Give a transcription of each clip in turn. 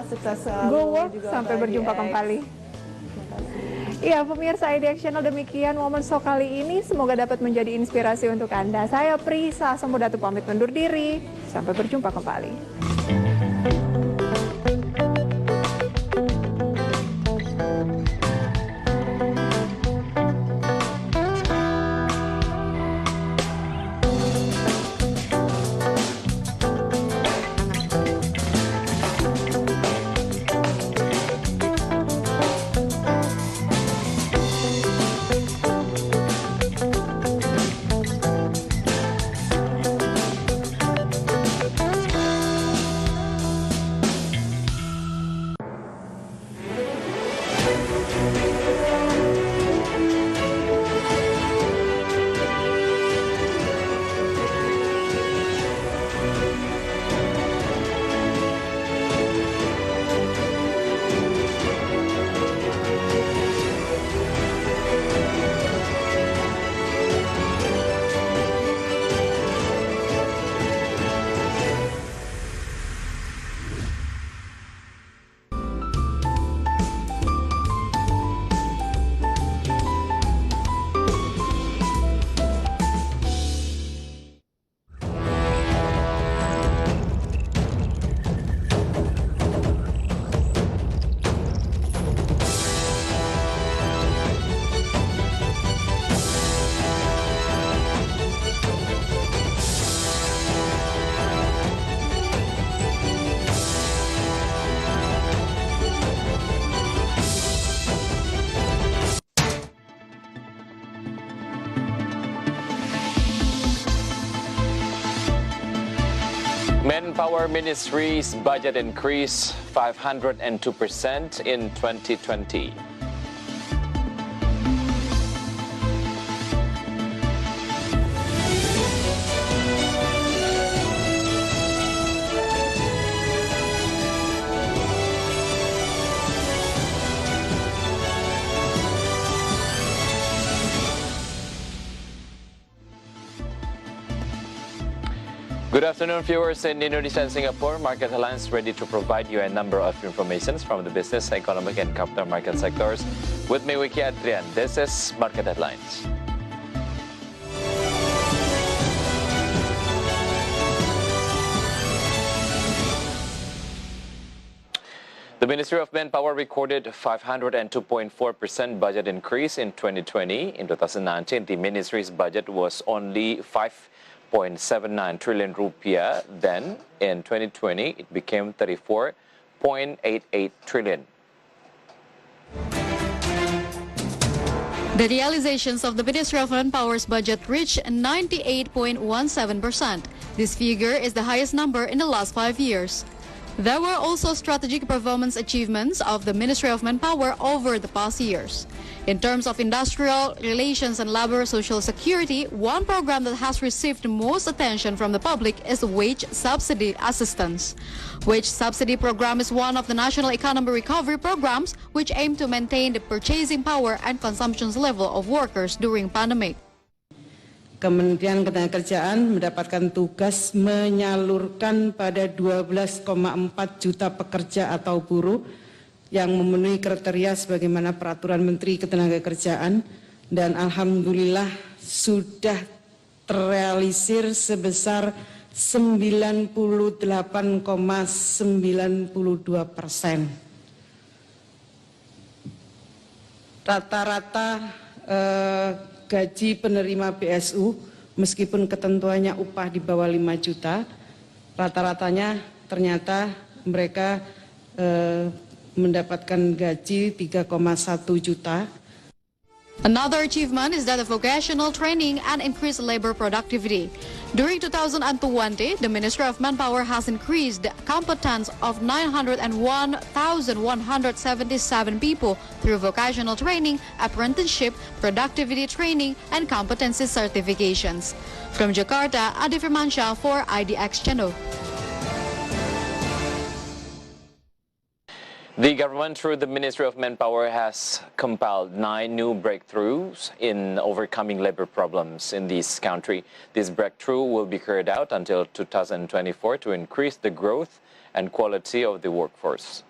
sukses selalu. Go work, juga sampai untuk berjumpa IDX. kembali. Iya, pemirsa IDX Channel, demikian momen show kali ini. Semoga dapat menjadi inspirasi untuk Anda. Saya Prisa Sembodatu pamit undur diri. Sampai berjumpa kembali. Manpower Ministry's budget increase 502% in 2020. Good afternoon, viewers in Indonesia and Singapore. Market Alliance ready to provide you a number of informations from the business, economic, and capital market sectors. With me, Wicky Adrian. This is Market Headlines. The Ministry of Manpower recorded 502.4% budget increase in 2020. In 2019, the ministry's budget was only 5.79 trillion rupiah. Then, in 2020, it became 34.88 trillion. The realizations of the Ministry of Manpower's budget reached 98.17%. This figure is the highest number in the last 5 years. There were also strategic performance achievements of the Ministry of Manpower over the past years. In terms of industrial relations and labor social security, one program that has received most attention from the public is wage subsidy assistance. Wage subsidy program is one of the national economy recovery programs which aim to maintain the purchasing power and consumption level of workers during pandemic. Kementerian Ketenagakerjaan mendapatkan tugas menyalurkan pada 12,4 juta pekerja atau buruh yang memenuhi kriteria sebagaimana peraturan Menteri Ketenagakerjaan, dan alhamdulillah sudah terrealisir sebesar 98,92%. Rata-rata gaji penerima BSU, meskipun ketentuannya upah di bawah 5 juta, rata-ratanya ternyata mereka mendapatkan gaji 3,1 juta. Another achievement is that of vocational training and increased labor productivity. During 2020, the Ministry of Manpower has increased the competence of 901,177 people through vocational training, apprenticeship, productivity training, and competency certifications. From Jakarta, Adi Firmansyah for IDX Channel. The government, through the Ministry of Manpower, has compiled 9 new breakthroughs in overcoming labor problems in this country. This breakthrough will be carried out until 2024 to increase the growth and quality of the workforce.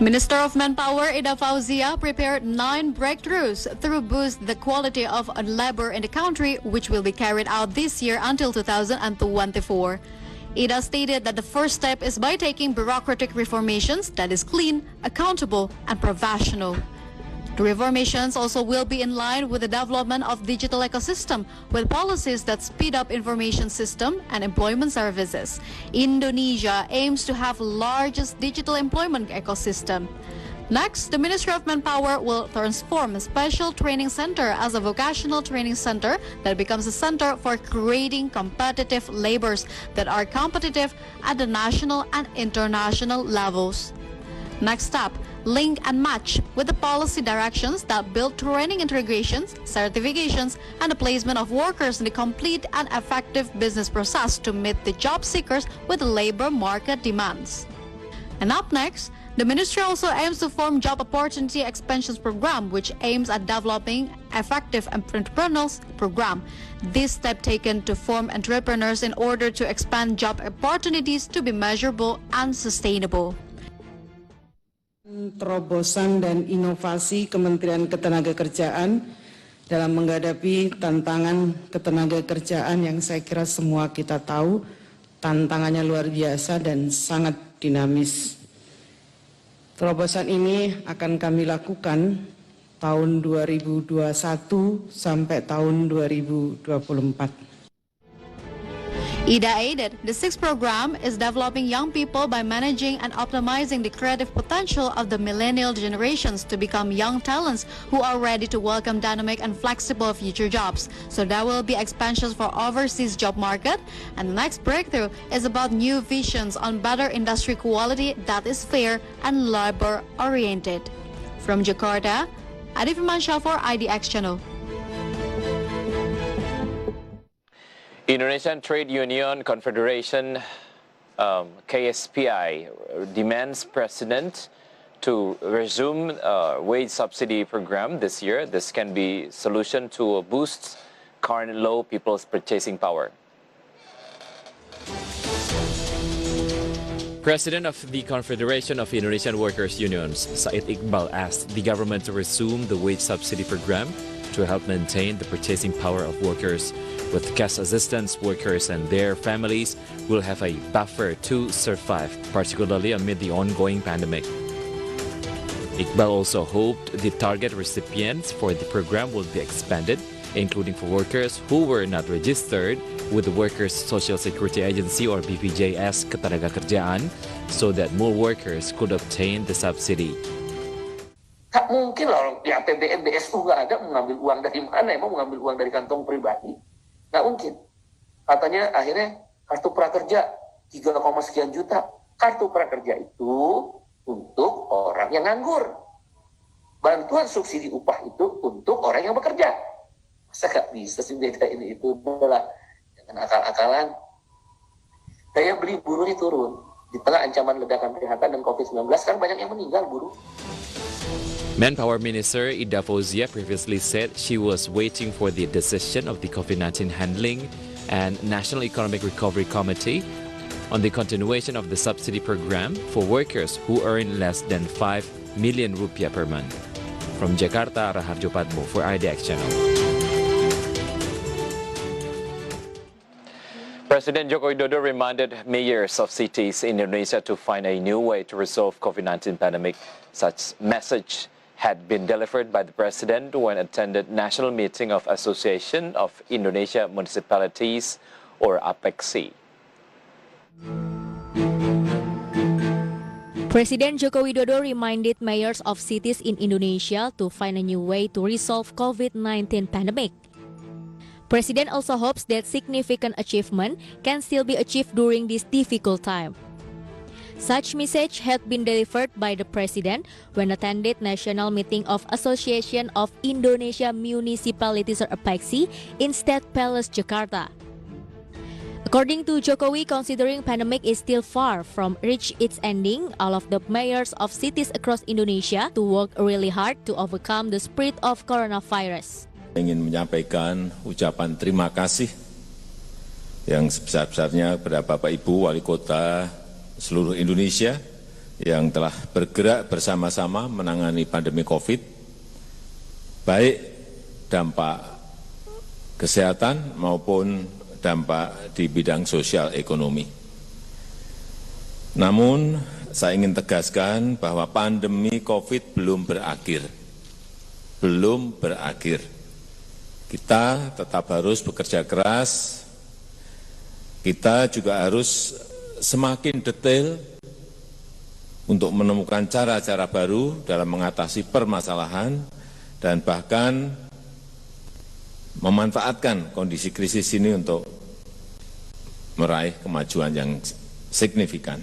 Minister of Manpower Ida Fauzia prepared 9 breakthroughs to boost the quality of labor in the country, which will be carried out this year until 2024. Ida stated that the first step is by taking bureaucratic reformations that is clean, accountable, and professional. The reformations also will be in line with the development of digital ecosystem with policies that speed up information system and employment services. Indonesia aims to have largest digital employment ecosystem. Next, the Ministry of Manpower will transform a special training center as a vocational training center that becomes a center for creating competitive labors that are competitive at the national and international levels. Next up, link and match with the policy directions that build training integrations, certifications, and the placement of workers in the complete and effective business process to meet the job seekers with the labor market demands. And up next, the ministry also aims to form job opportunity expansions program, which aims at developing effective entrepreneurs program. This step taken to form entrepreneurs in order to expand job opportunities to be measurable and sustainable. Terobosan dan inovasi Kementerian Ketenagakerjaan dalam menghadapi tantangan ketenagakerjaan yang saya kira semua kita tahu tantangannya luar biasa dan sangat dinamis. Terobosan ini akan kami lakukan tahun 2021 sampai tahun 2024. Ida added, the sixth program is developing young people by managing and optimizing the creative potential of the millennial generations to become young talents who are ready to welcome dynamic and flexible future jobs. So there will be expansions for overseas job market. And the next breakthrough is about new visions on better industry quality that is fair and labor-oriented. From Jakarta, Adi Firmansyah for IDX Channel. Indonesian Trade Union Confederation KSPI demands President to resume wage subsidy program this year. This can be solution to boost current low people's purchasing power. President of the Confederation of Indonesian Workers Unions, Said Iqbal, asked the government to resume the wage subsidy program to help maintain the purchasing power of workers. With cash assistance, workers and their families will have a buffer to survive, particularly amid the ongoing pandemic. Iqbal also hoped the target recipients for the program will be expanded, including for workers who were not registered with the Workers' Social Security Agency or BPJS Ketenagakerjaan, so that more workers could obtain the subsidy. Tak mungkin lah, ya APBN BSU nggak ada, mengambil uang dari mana? Emang mengambil uang dari kantong pribadi? Nggak mungkin. Katanya akhirnya kartu prakerja 3, sekian juta. Kartu prakerja itu untuk orang yang nganggur. Bantuan subsidi upah itu untuk orang yang bekerja. Masa nggak bisa sih beda ini itu adalah dengan akal-akalan. Daya beli buruh ini turun. Di tengah ancaman ledakan PHK dan COVID-19 kan banyak yang meninggal buruh. Manpower Minister Ida Fauzia previously said she was waiting for the decision of the COVID-19 Handling and National Economic Recovery Committee on the continuation of the subsidy program for workers who earn less than 5 million rupiah per month. From Jakarta, Raharjo Patmo for IDX Channel. President Joko Widodo reminded mayors of cities in Indonesia to find a new way to resolve COVID-19 pandemic. Such message had been delivered by the President when attended National Meeting of Association of Indonesia Municipalities or APEXI. President Joko Widodo reminded mayors of cities in Indonesia to find a new way to resolve COVID-19 pandemic. President also hopes that significant achievement can still be achieved during this difficult time. Such message had been delivered by the President when attended National Meeting of Association of Indonesia Municipalities or APEXI in State Palace, Jakarta. According to Jokowi, considering pandemic is still far from reach its ending, all of the mayors of cities across Indonesia to work really hard to overcome the spread of coronavirus. Ingin menyampaikan ucapan terima kasih yang sebesar-besarnya kepada Bapak Ibu Wali Kota seluruh Indonesia yang telah bergerak bersama-sama menangani pandemi COVID, baik dampak kesehatan maupun dampak di bidang sosial ekonomi. Namun, saya ingin tegaskan bahwa pandemi COVID belum berakhir. Belum berakhir. Kita tetap harus bekerja keras, kita juga harus semakin detail untuk menemukan cara-cara baru dalam mengatasi permasalahan dan bahkan memanfaatkan kondisi krisis ini untuk meraih kemajuan yang signifikan.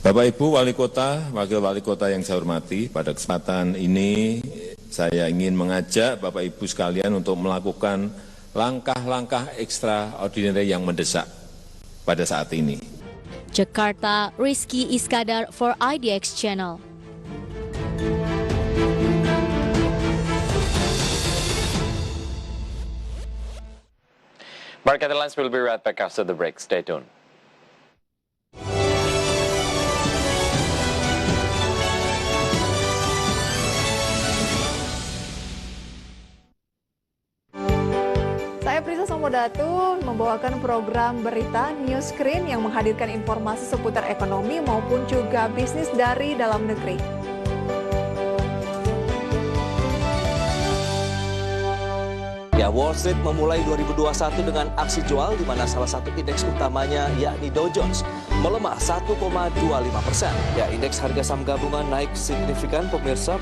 Bapak Ibu Wali Kota, Wakil Wali Kota yang saya hormati, pada kesempatan ini saya ingin mengajak Bapak Ibu sekalian untuk melakukan langkah-langkah ekstraordinary yang mendesak pada saat ini. Jakarta, Rizky Iskandar for IDX Channel. Market headlines will be right back after the break. Stay tuned. Saya Prisa Somodatu membawakan program berita News Screen yang menghadirkan informasi seputar ekonomi maupun juga bisnis dari dalam negeri. Ya, Wall Street memulai 2021 dengan aksi jual di mana salah satu indeks utamanya yakni Dow Jones melemah 1,25%. Ya, indeks harga saham gabungan naik signifikan pemirsa.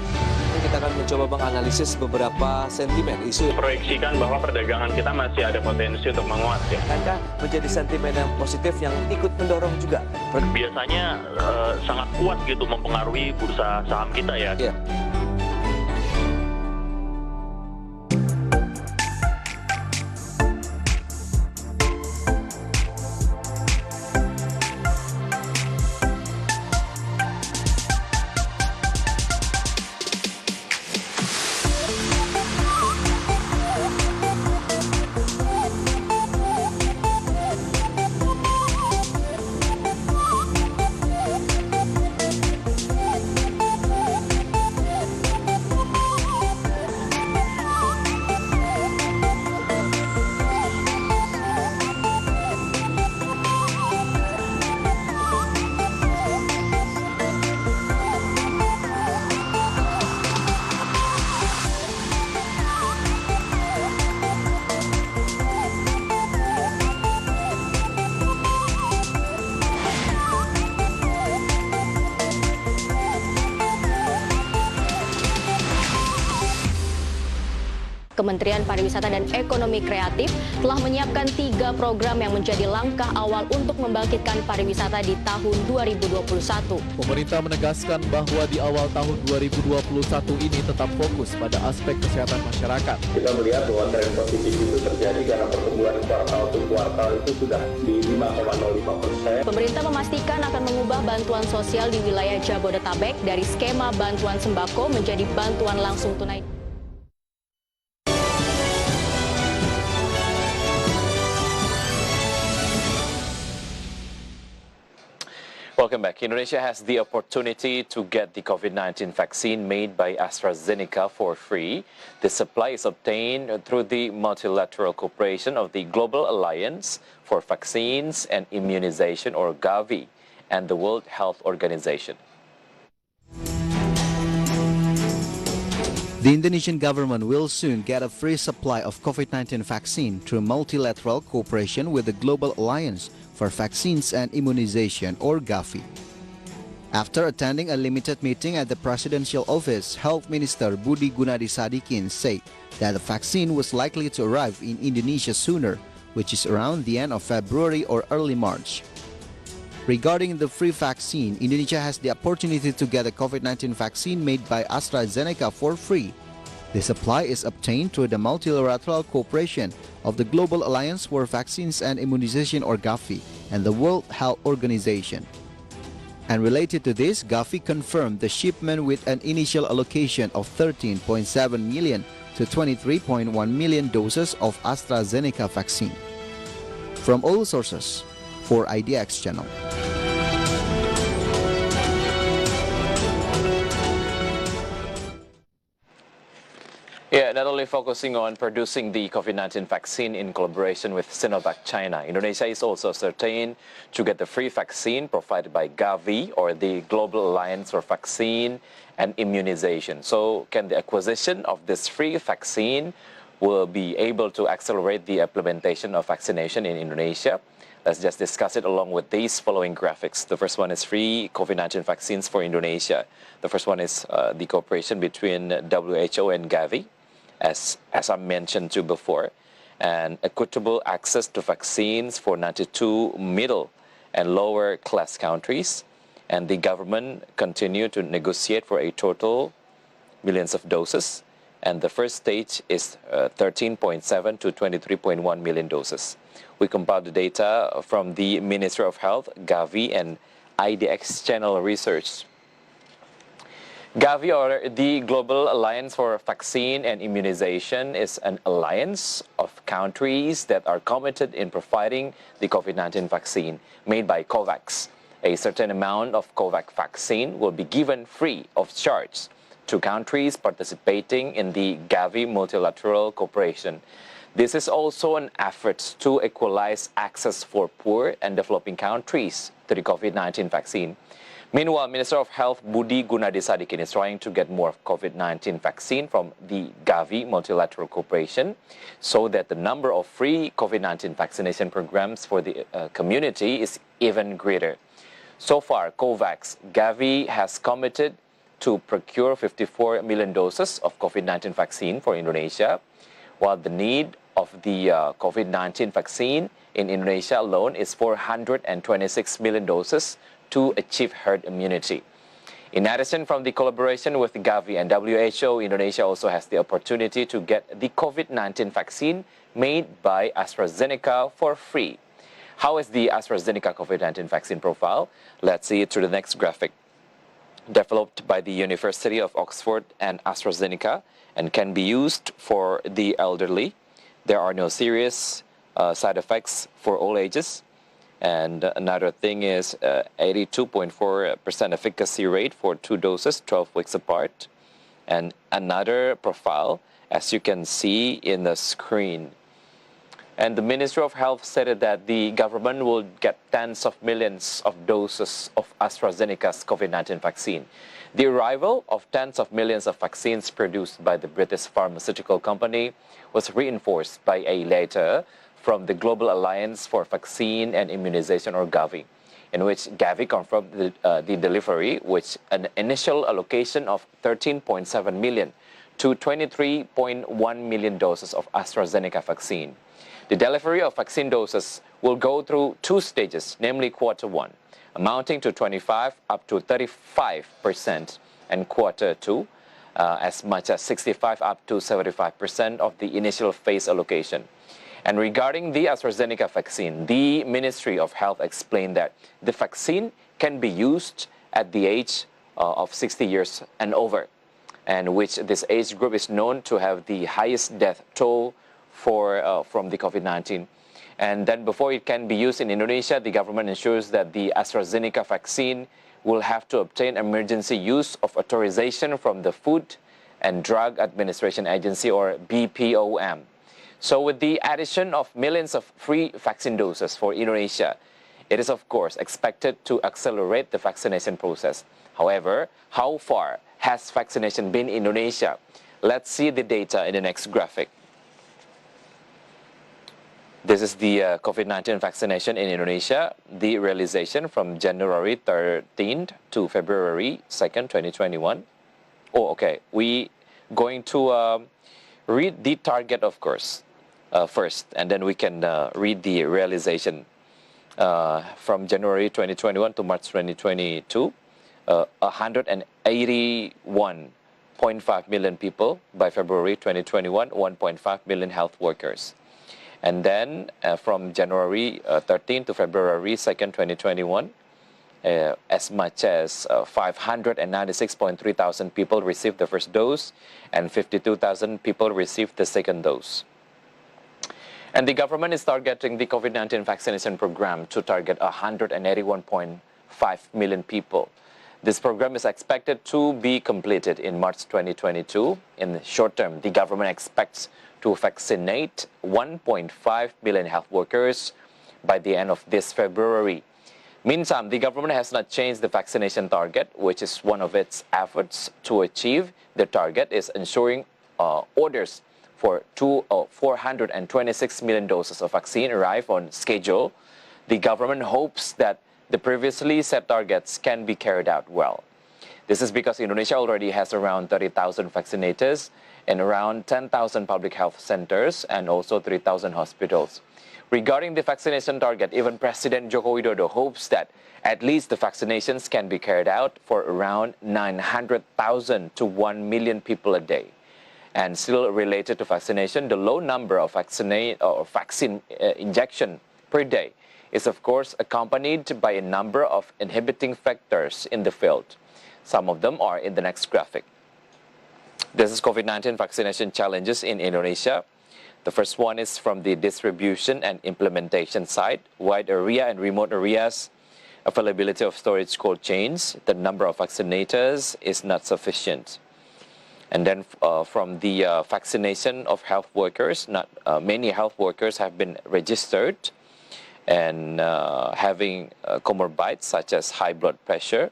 Kita akan mencoba menganalisis beberapa sentimen isu. Proyeksikan bahwa perdagangan kita masih ada potensi untuk menguat ya. Akankah menjadi sentimen yang positif yang ikut mendorong juga? Biasanya sangat kuat gitu mempengaruhi bursa saham kita ya. Ya. Kementerian Pariwisata dan Ekonomi Kreatif telah menyiapkan 3 program yang menjadi langkah awal untuk membangkitkan pariwisata di tahun 2021. Pemerintah menegaskan bahwa di awal tahun 2021 ini tetap fokus pada aspek kesehatan masyarakat. Kita melihat bahwa tren positif itu terjadi karena pertumbuhan kuartal ke kuartal itu sudah di 5,05%. Pemerintah memastikan akan mengubah bantuan sosial di wilayah Jabodetabek dari skema bantuan sembako menjadi bantuan langsung tunai. Welcome back. Indonesia has the opportunity to get the COVID-19 vaccine made by AstraZeneca for free. The supply is obtained through the multilateral cooperation of the Global Alliance for Vaccines and Immunization, or Gavi, and the World Health Organization. The Indonesian government will soon get a free supply of COVID-19 vaccine through multilateral cooperation with the Global Alliance for Vaccines and Immunization, or Gavi. After attending a limited meeting at the Presidential Office, Health Minister Budi Gunadi Sadikin said that the vaccine was likely to arrive in Indonesia sooner, which is around the end of February or early March. Regarding the free vaccine, Indonesia has the opportunity to get a COVID-19 vaccine made by AstraZeneca for free. The supply is obtained through the multilateral cooperation of the Global Alliance for Vaccines and Immunization, or Gavi, and the World Health Organization. And related to this, Gavi confirmed the shipment with an initial allocation of 13.7 million to 23.1 million doses of AstraZeneca vaccine. From all sources, for IDX Channel. Yeah, not only focusing on producing the COVID-19 vaccine in collaboration with Sinovac China, Indonesia is also certain to get the free vaccine provided by Gavi, or the Global Alliance for Vaccine and Immunization. So can the acquisition of this free vaccine will be able to accelerate the implementation of vaccination in Indonesia? Let's just discuss it along with these following graphics. The first one is free COVID-19 vaccines for Indonesia. The first one is the cooperation between WHO and Gavi, as I mentioned to before, and equitable access to vaccines for 92 middle and lower class countries. And the government continue to negotiate for a total millions of doses. And the first stage is 13.7 to 23.1 million doses. We compiled the data from the Ministry of Health, Gavi, and IDX Channel research. Gavi, or the Global Alliance for Vaccine and Immunization, is an alliance of countries that are committed in providing the COVID-19 vaccine made by COVAX. A certain amount of COVAX vaccine will be given free of charge to countries participating in the Gavi multilateral cooperation. This is also an effort to equalize access for poor and developing countries to the COVID-19 vaccine. Meanwhile, Minister of Health Budi Gunadisadikin is trying to get more COVID-19 vaccine from the Gavi multilateral cooperation so that the number of free COVID-19 vaccination programs for the community is even greater. So far, COVAX, Gavi has committed to procure 54 million doses of COVID-19 vaccine for Indonesia, while the need of the COVID-19 vaccine in Indonesia alone is 426 million doses to achieve herd immunity. In addition, from the collaboration with Gavi and WHO, Indonesia also has the opportunity to get the COVID-19 vaccine made by AstraZeneca for free. How is the AstraZeneca COVID-19 vaccine profile? Let's see it through the next graphic. Developed by the University of Oxford and AstraZeneca and can be used for the elderly. There are no serious side effects for all ages. And another thing is 82.4% efficacy rate for 2 doses, 12 weeks apart. And another profile, as you can see in the screen. And the Ministry of Health stated that the government will get tens of millions of doses of AstraZeneca's COVID-19 vaccine. The arrival of tens of millions of vaccines produced by the British pharmaceutical company was reinforced by a letter from the Global Alliance for Vaccine and Immunization, or Gavi, in which Gavi confirmed the delivery, which an initial allocation of 13.7 million to 23.1 million doses of AstraZeneca vaccine. The delivery of vaccine doses will go through 2 stages, namely Quarter 1, amounting to 25 up to 35%, and Quarter 2, as much as 65 up to 75% of the initial phase allocation. And regarding the AstraZeneca vaccine, the Ministry of Health explained that the vaccine can be used at the age of 60 years and over, and which this age group is known to have the highest death toll from the COVID-19. And then before it can be used in Indonesia, the government ensures that the AstraZeneca vaccine will have to obtain emergency use of authorization from the Food and Drug Administration Agency, or BPOM. So with the addition of millions of free vaccine doses for Indonesia, it is of course expected to accelerate the vaccination process. However, how far has vaccination been in Indonesia? Let's see the data in the next graphic. This is the COVID-19 vaccination in Indonesia, the realization from January 13th to February 2nd, 2021. Oh, okay. We going to read the target, of course, first, and then we can read the realization from January 2021 to March 2022. 181.5 million people by February 2021, 1.5 million health workers. And then from January 13 to February 2nd, 2021, as much as 596.3 thousand people received the first dose and 52,000 people received the second dose. And the government is targeting the COVID-19 vaccination program to target 181.5 million people. This program is expected to be completed in March 2022. In the short term, the government expects to vaccinate 1.5 million health workers by the end of this February. Meantime, the government has not changed the vaccination target, which is one of its efforts to achieve the target is ensuring orders for 426 million doses of vaccine arrive on schedule. The government hopes that the previously set targets can be carried out well. This is because Indonesia already has around 30,000 vaccinators in around 10,000 public health centers and also 3,000 hospitals. Regarding the vaccination target, even President Joko Widodo hopes that at least the vaccinations can be carried out for around 900,000 to 1 million people a day. And still related to vaccination, the low number of vaccine injection per day is of course accompanied by a number of inhibiting factors in the field. Some of them are in the next graphic. This is COVID-19 vaccination challenges in Indonesia. The first one is from the distribution and implementation side, wide area and remote areas, availability of storage cold chains, the number of vaccinators is not sufficient. And then from the vaccination of health workers, not many health workers have been registered and having comorbidities such as high blood pressure.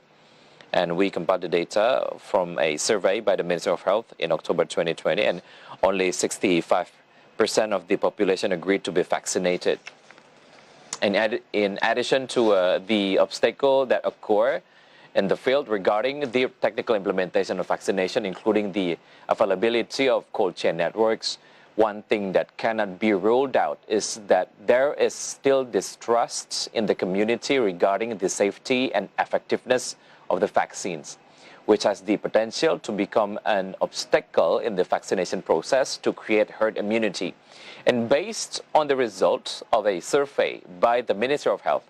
And we compiled the data from a survey by the Ministry of Health in October 2020, and only 65% of the population agreed to be vaccinated. And in addition to the obstacle that occur in the field regarding the technical implementation of vaccination, including the availability of cold chain networks, one thing that cannot be ruled out is that there is still distrust in the community regarding the safety and effectiveness of the vaccines, which has the potential to become an obstacle in the vaccination process to create herd immunity. And based on the results of a survey by the Ministry of Health,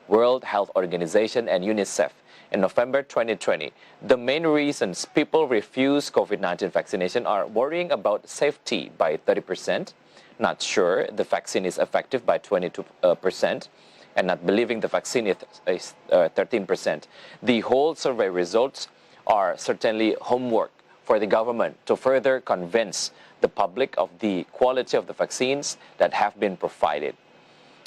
World Health Organization and UNICEF in November 2020, the main reasons people refuse COVID-19 vaccination are worrying about safety by 30%, not sure the vaccine is effective by 22%, and not believing the vaccine is 13%. The whole survey results are certainly homework for the government to further convince the public of the quality of the vaccines that have been provided.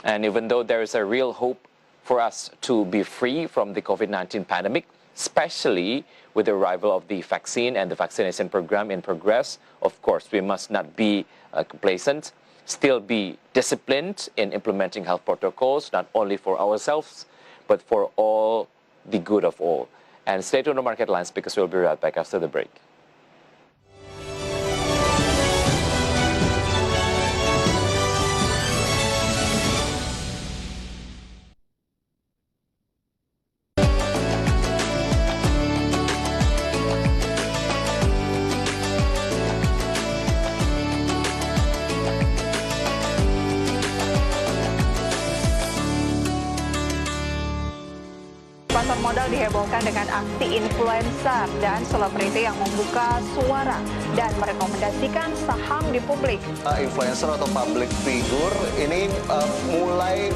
And even though there is a real hope for us to be free from the COVID-19 pandemic, especially with the arrival of the vaccine and the vaccination program in progress, of course, we must not be complacent, still be disciplined in implementing health protocols, not only for ourselves, but for all the good of all. And stay tuned to Market Lines because we'll be right back after the break. Pasar modal dihebohkan dengan aksi influencer dan selebriti yang membuka suara dan merekomendasikan saham di publik. Influencer atau public figure ini mulai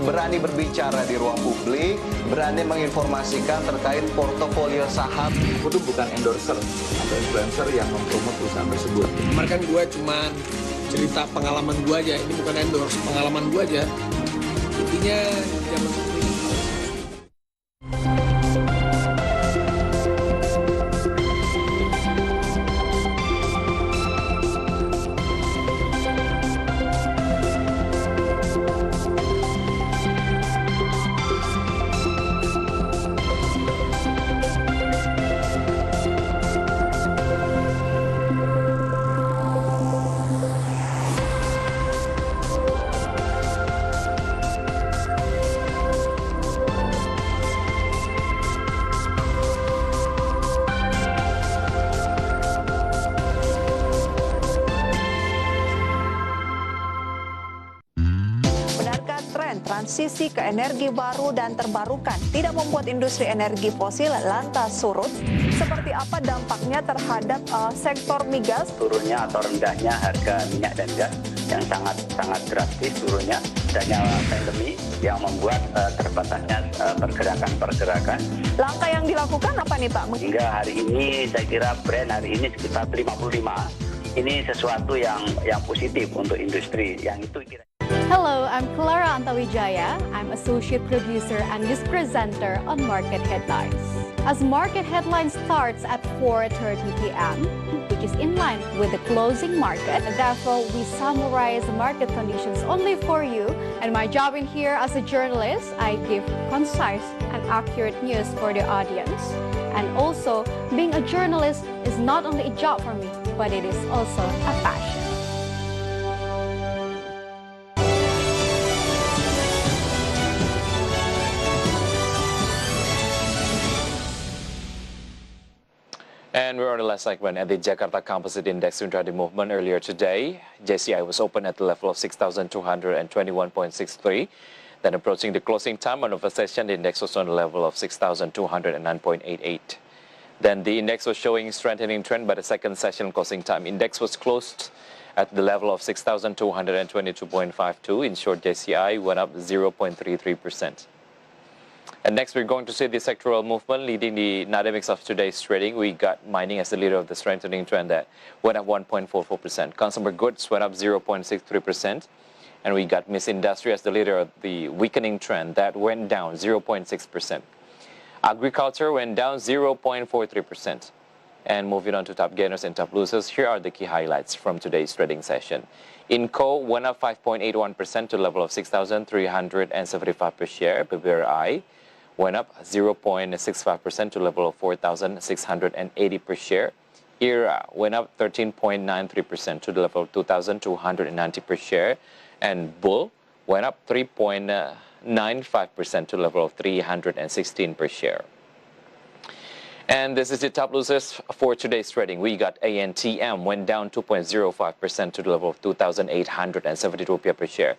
berani berbicara di ruang publik, berani menginformasikan terkait portofolio saham. Aku tuh bukan endorser atau influencer yang mempromot perusahaan tersebut. Kemarin kan gue cuma cerita pengalaman gue aja, ini bukan endorse, pengalaman gue aja. Intinya jangan seperti ini. transisi ke energi baru dan terbarukan tidak membuat industri energi fosil lantas surut? Seperti apa dampaknya terhadap sektor migas? Turunnya atau rendahnya harga minyak dan gas yang sangat drastis turunnya, adanya pandemi yang membuat terbatasnya pergerakan. Langkah yang dilakukan apa nih Pak? Hingga hari ini saya kira Brent hari ini sekitar 55. Ini sesuatu yang positif untuk industri yang itu kira. Hello, I'm Clara Antawijaya. I'm associate producer and news presenter on Market Headlines. As Market Headlines starts at 4:30 p.m., which is in line with the closing market, therefore we summarize market conditions only for you. And my job in here as a journalist, I give concise and accurate news for the audience. And also, being a journalist is not only a job for me, but it is also a passion. And we're on the last segment at the Jakarta Composite Index Intraday movement earlier today. JCI was open at the level of 6,221.63. Then approaching the closing time on the session, the index was on the level of 6,209.88. Then the index was showing strengthening trend by the second session closing time. Index was closed at the level of 6,222.52. In short, JCI went up 0.33%. And next, we're going to see the sectoral movement leading the dynamics of today's trading. We got mining as the leader of the strengthening trend that went up 1.44%. Consumer goods went up 0.63%. And we got Miss Industry as the leader of the weakening trend that went down 0.6%. Agriculture went down 0.43%. And moving on to top gainers and top losers, here are the key highlights from today's trading session. Inco went up 5.81% to the level of 6,375 per share. BBRI went up 0.65% to the level of 4,680 per share. ERA went up 13.93% to the level of 2,290 per share. And Bull went up 3.95% to the level of 316 per share. And this is the top losers for today's trading. We got ANTM went down 2.05% to the level of 2,870 rupiah per share.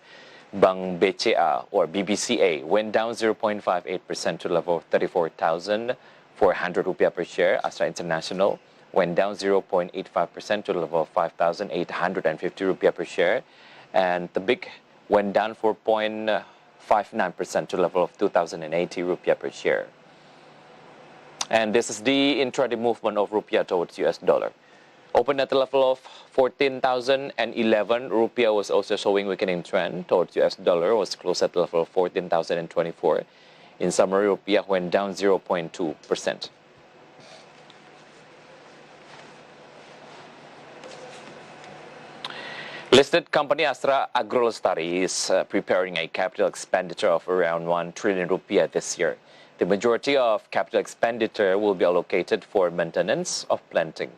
Bank BCA or BBCA went down 0.58% to the level of 34,400 rupiah per share. Astra International went down 0.85% to the level of 5,850 rupiah per share. And the BIG went down 4.59% to the level of 2,080 rupiah per share. And this is the intraday movement of rupiah towards US dollar. Opened at the level of 14,011. Rupiah was also showing weakening trend towards US dollar. Was closed at the level of 14,024. In summary, rupiah went down 0.2%. Listed company Astra Agrolestari is preparing a capital expenditure of around 1 trillion rupiah this year. The majority of capital expenditure will be allocated for maintenance of planting.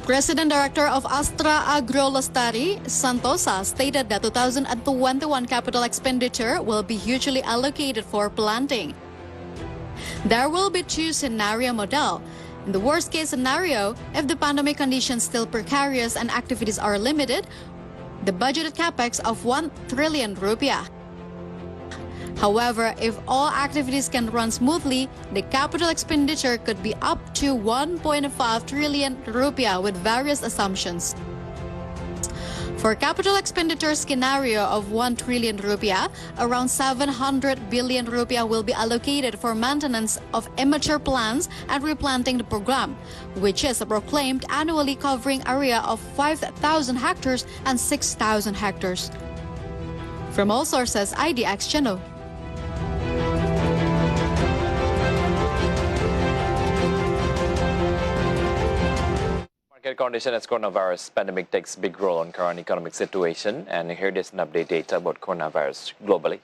President Director of Astra Agrolestari, Santosa, stated that 2021 capital expenditure will be hugely allocated for planting. There will be two scenario model. In the worst case scenario, if the pandemic conditions still precarious and activities are limited, the budgeted capex of 1 trillion rupiah. However, if all activities can run smoothly, the capital expenditure could be up to 1.5 trillion rupiah with various assumptions. For capital expenditure scenario of 1 trillion rupiah, around 700 billion rupiah will be allocated for maintenance of immature plants and replanting the program, which is proclaimed annually covering area of 5,000 hectares and 6,000 hectares. From all sources, IDX Channel. Market condition as coronavirus pandemic takes big role on current economic situation, and here is an update data about coronavirus globally.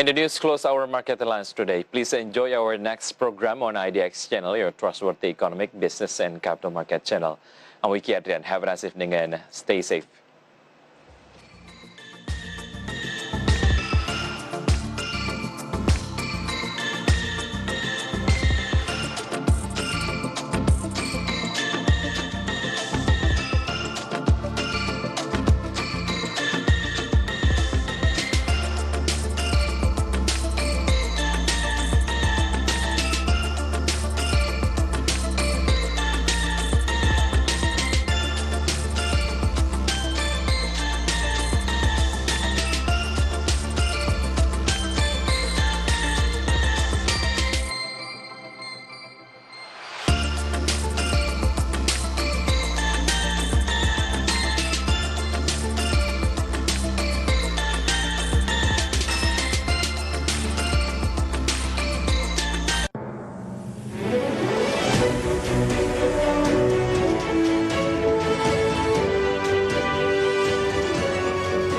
And the news close our market headlines today. Please enjoy our next program on IDX Channel, Your Trustworthy Economic, Business and Capital Market Channel. I'm Wicky Adrian. Have a nice evening and stay safe.